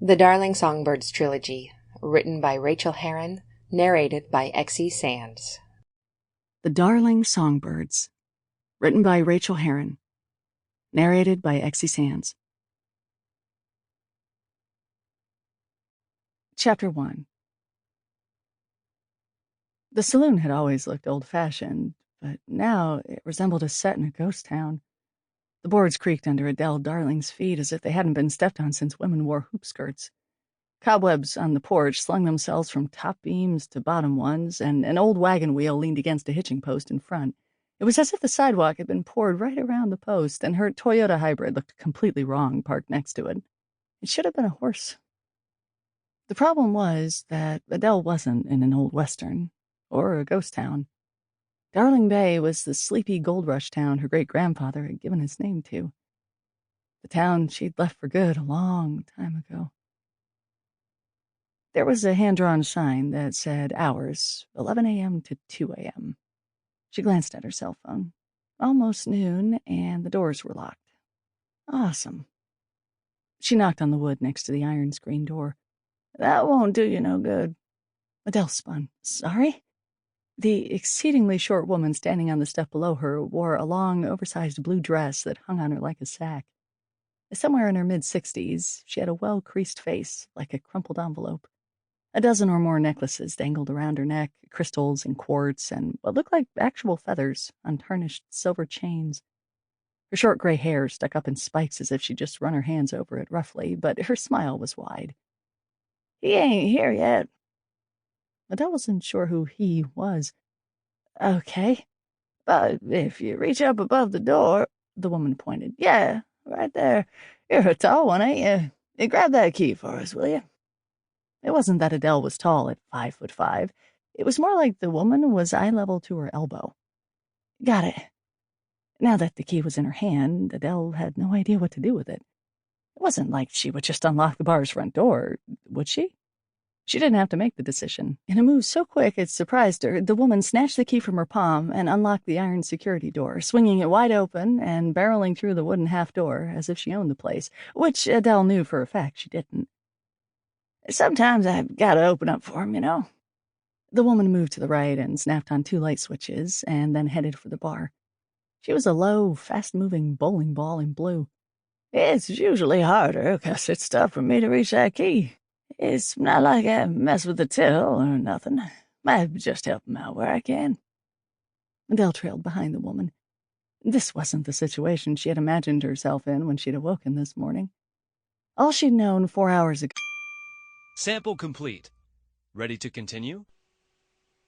The Darling Songbirds Trilogy, written by Rachael Herron, narrated by Exie Sands. The Darling Songbirds, written by Rachael Herron, narrated by Exie Sands. Chapter 1. The saloon had always looked old-fashioned, but now it resembled a set in a ghost town. The boards creaked under Adele Darling's feet as if they hadn't been stepped on since women wore hoop skirts. Cobwebs on the porch slung themselves from top beams to bottom ones, and an old wagon wheel leaned against a hitching post in front. It was as if the sidewalk had been poured right around the post, and her Toyota hybrid looked completely wrong parked next to it. It should have been a horse. The problem was that Adele wasn't in an old western, or a ghost town. Darling Bay was the sleepy gold rush town her great-grandfather had given his name to. The town she'd left for good a long time ago. There was a hand-drawn sign that said hours, 11 a.m. to 2 a.m. She glanced at her cell phone. Almost noon, and the doors were locked. Awesome. She knocked on the wood next to the iron screen door. "That won't do you no good." Adele spun. "Sorry?" The exceedingly short woman standing on the step below her wore a long, oversized blue dress that hung on her like a sack. Somewhere in her mid-60s, she had a well-creased face, like a crumpled envelope. A dozen or more necklaces dangled around her neck, crystals and quartz, and what looked like actual feathers on tarnished silver chains. Her short gray hair stuck up in spikes as if she'd just run her hands over it roughly, but her smile was wide. "He ain't here yet." Adele wasn't sure who he was. "Okay, but if you reach up above the door," the woman pointed. "Yeah, right there. You're a tall one, ain't you? Grab that key for us, will you?" It wasn't that Adele was tall at 5'5". It was more like the woman was eye level to her elbow. "Got it." Now that the key was in her hand, Adele had no idea what to do with it. It wasn't like she would just unlock the bar's front door, would she? She didn't have to make the decision. In a move so quick it surprised her, the woman snatched the key from her palm and unlocked the iron security door, swinging it wide open and barreling through the wooden half door as if she owned the place, which Adele knew for a fact she didn't. "Sometimes I've got to open up for him, you know." The woman moved to the right and snapped on 2 light switches and then headed for the bar. She was a low, fast-moving bowling ball in blue. "It's usually harder because it's tough for me to reach that key. It's not like I mess with the till or nothing. I just help him out where I can." Adele trailed behind the woman. This wasn't the situation she had imagined herself in when she'd awoken this morning. All she'd known 4 hours ago. Sample complete. Ready to continue?